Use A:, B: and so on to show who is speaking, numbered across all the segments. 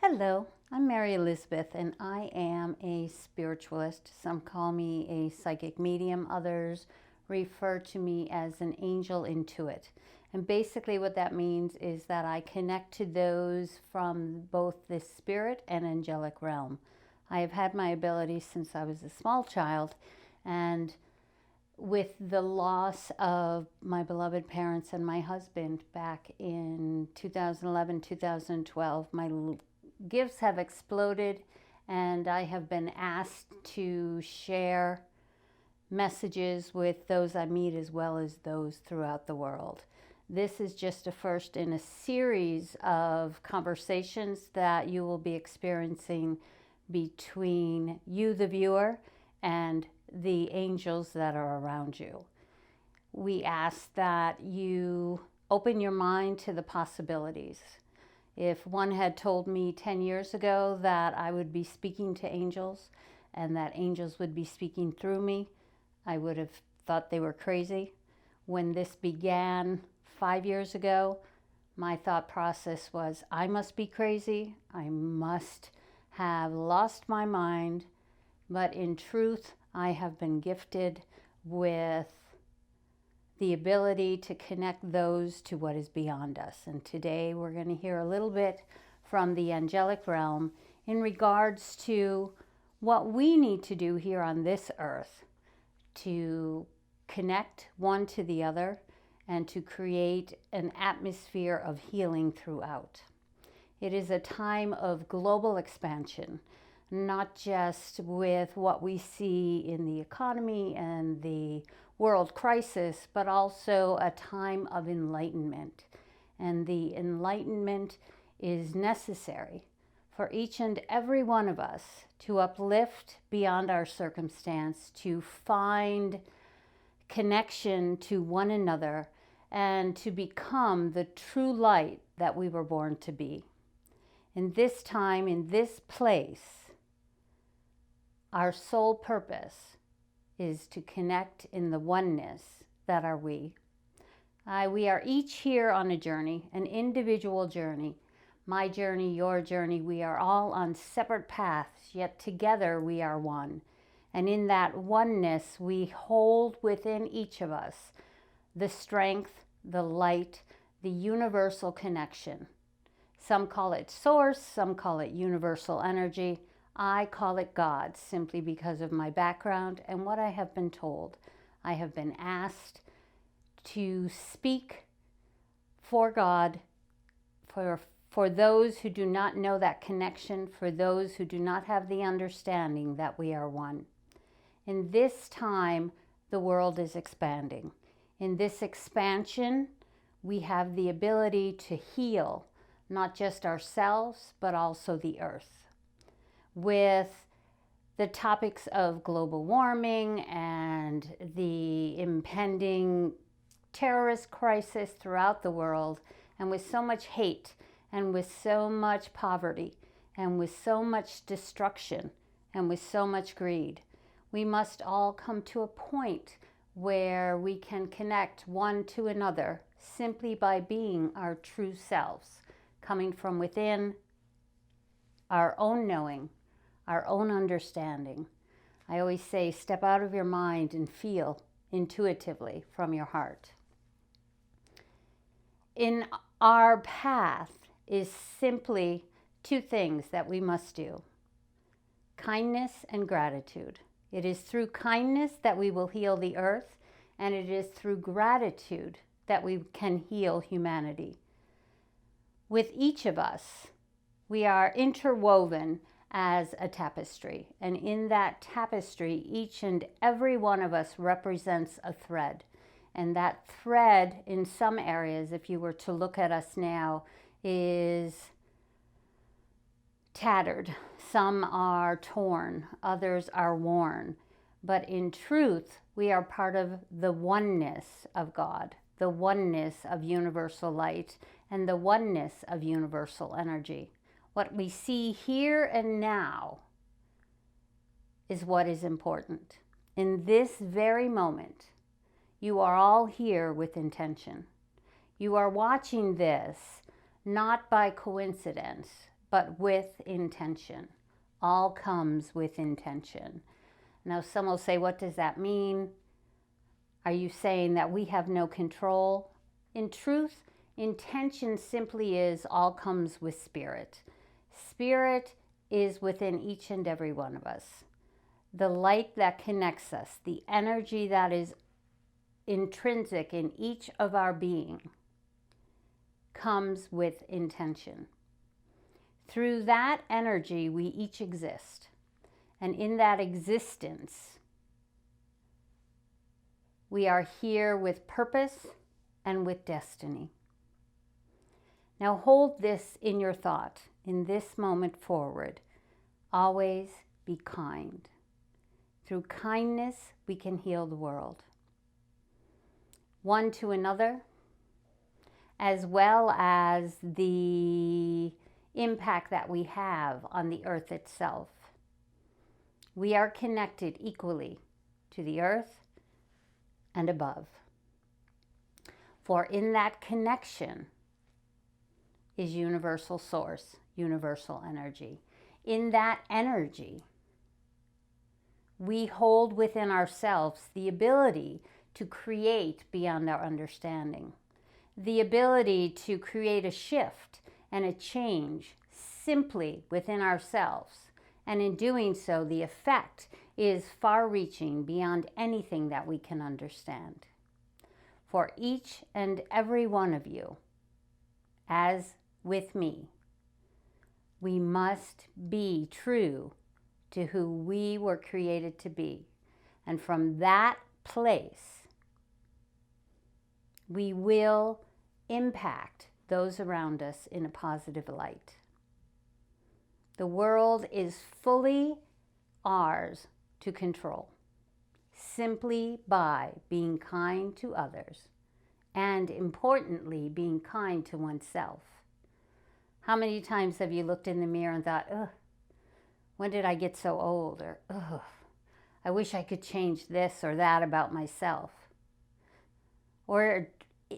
A: Hello, I'm Mary Elizabeth, and I am a spiritualist. Some call me a psychic medium, others refer to me as an angel intuit. And basically, what that means is that I connect to those from both the spirit and angelic realm. I have had my ability since I was a small child, and with the loss of my beloved parents and my husband back in 2011, 2012, my gifts have exploded, and I have been asked to share messages with those I meet as well as those throughout the world. This is just a first in a series of conversations that you will be experiencing between you, the viewer, and the angels that are around you. We ask that you open your mind to the possibilities. If one had told me 10 years ago that I would be speaking to angels and that angels would be speaking through me, I would have thought they were crazy. When this began 5 years ago, my thought process was, I must be crazy. I must have lost my mind. But in truth, I have been gifted with the ability to connect those to what is beyond us. And today we're going to hear a little bit from the angelic realm in regards to what we need to do here on this earth to connect one to the other and to create an atmosphere of healing throughout. It is a time of global expansion, not just with what we see in the economy and the world crisis, but also a time of enlightenment. And the enlightenment is necessary for each and every one of us to uplift beyond our circumstance, to find connection to one another, and to become the true light that we were born to be. In this time, in this place, our sole purpose is to connect in the oneness that are we. We are each here on a journey, an individual journey. My journey, your journey, we are all on separate paths, yet together we are one. And in that oneness, we hold within each of us the strength, the light, the universal connection. Some call it source, some call it universal energy. I call it God, simply because of my background and what I have been told. I have been asked to speak for God, for those who do not know that connection, for those who do not have the understanding that we are one. In this time, the world is expanding. In this expansion, we have the ability to heal not just ourselves, but also the earth. With the topics of global warming and the impending terrorist crisis throughout the world, and with so much hate, and with so much poverty, and with so much destruction, and with so much greed, we must all come to a point where we can connect one to another simply by being our true selves, coming from within our own knowing, our own understanding. I always say, step out of your mind and feel intuitively from your heart. In our path is simply two things that we must do: kindness and gratitude. It is through kindness that we will heal the earth, and it is through gratitude that we can heal humanity. With each of us, we are interwoven as a tapestry, and in that tapestry, each and every one of us represents a thread. And that thread, in some areas, if you were to look at us now, is tattered. Some are torn, others are worn. But in truth, we are part of the oneness of God, the oneness of universal light, and the oneness of universal energy. What we see here and now is what is important. In this very moment, you are all here with intention. You are watching this not by coincidence, but with intention. All comes with intention. Now, some will say, what does that mean? Are you saying that we have no control? In truth, intention simply is all comes with spirit. Spirit is within each and every one of us. The light that connects us, the energy that is intrinsic in each of our being, comes with intention. Through that energy, we each exist. And in that existence, we are here with purpose and with destiny. Now hold this in your thought, in this moment forward. Always be kind. Through kindness, we can heal the world. One to another, as well as the impact that we have on the earth itself. We are connected equally to the earth and above. For in that connection is universal source, universal energy. In that energy, we hold within ourselves the ability to create beyond our understanding, the ability to create a shift and a change simply within ourselves. And in doing so, the effect is far-reaching beyond anything that we can understand. For each and every one of you, as with me, we must be true to who we were created to be. And from that place, we will impact those around us in a positive light. The world is fully ours to control, simply by being kind to others, and importantly, being kind to oneself. How many times have you looked in the mirror and thought, ugh, when did I get so old? Or, ugh, I wish I could change this or that about myself. Or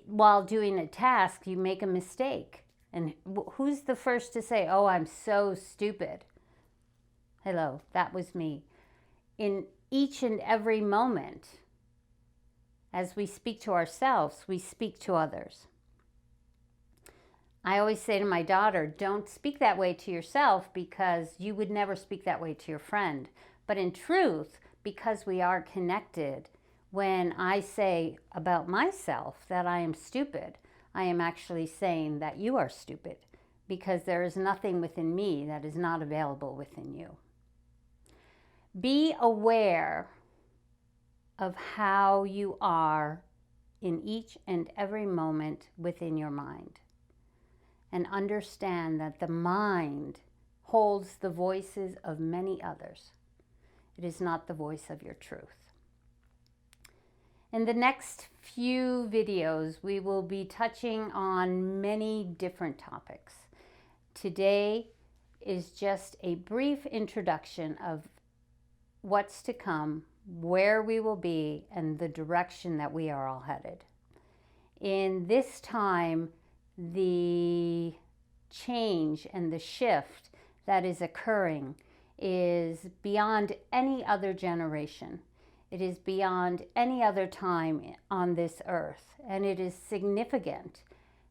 A: while doing a task, you make a mistake. And who's the first to say, oh, I'm so stupid? Hello, that was me. In each and every moment, as we speak to ourselves, we speak to others. I always say to my daughter, don't speak that way to yourself because you would never speak that way to your friend. But in truth, because we are connected, when I say about myself that I am stupid, I am actually saying that you are stupid because there is nothing within me that is not available within you. Be aware of how you are in each and every moment within your mind. And understand that the mind holds the voices of many others. It is not the voice of your truth. In the next few videos, we will be touching on many different topics. Today is just a brief introduction of what's to come, where we will be, and the direction that we are all headed. In this time, the change and the shift that is occurring is beyond any other generation. It is beyond any other time on this earth, and it is significant.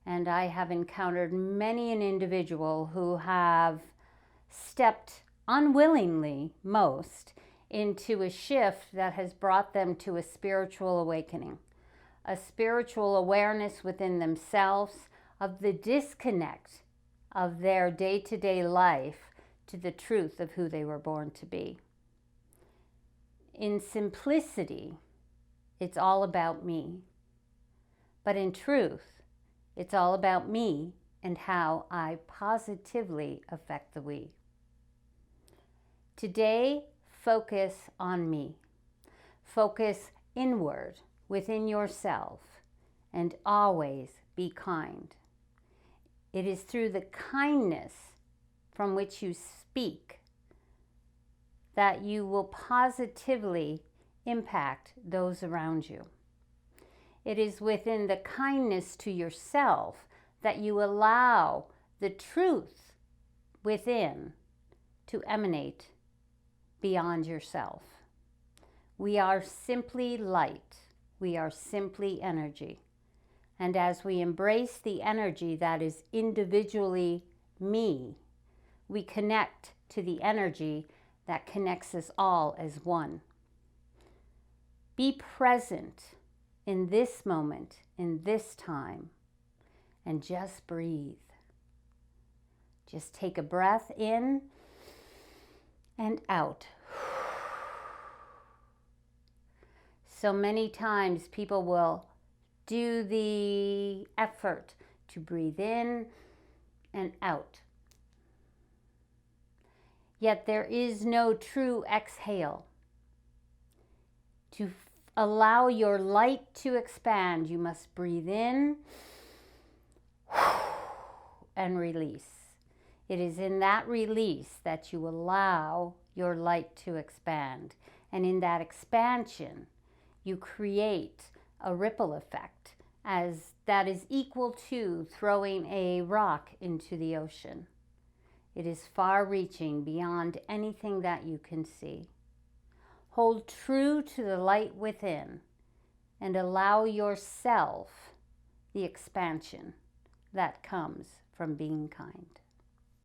A: And I have encountered many an individual who have stepped unwillingly, most, into a shift that has brought them to a spiritual awakening, a spiritual awareness within themselves of the disconnect of their day-to-day life to the truth of who they were born to be. In simplicity, it's all about me. But in truth, it's all about me and how I positively affect the we. Today, focus on me. Focus inward within yourself and always be kind. It is through the kindness from which you speak that you will positively impact those around you. It is within the kindness to yourself that you allow the truth within to emanate beyond yourself. We are simply light. We are simply energy. And as we embrace the energy that is individually me, we connect to the energy that connects us all as one. Be present in this moment, in this time, and just breathe. Just take a breath in and out. So many times people will do the effort to breathe in and out. Yet there is no true exhale. To allow your light to expand, you must breathe in and release. It is in that release that you allow your light to expand. And in that expansion, you create a ripple effect as that is equal to throwing a rock into the ocean. It is far-reaching beyond anything that you can see. Hold true to the light within and allow yourself the expansion that comes from being kind.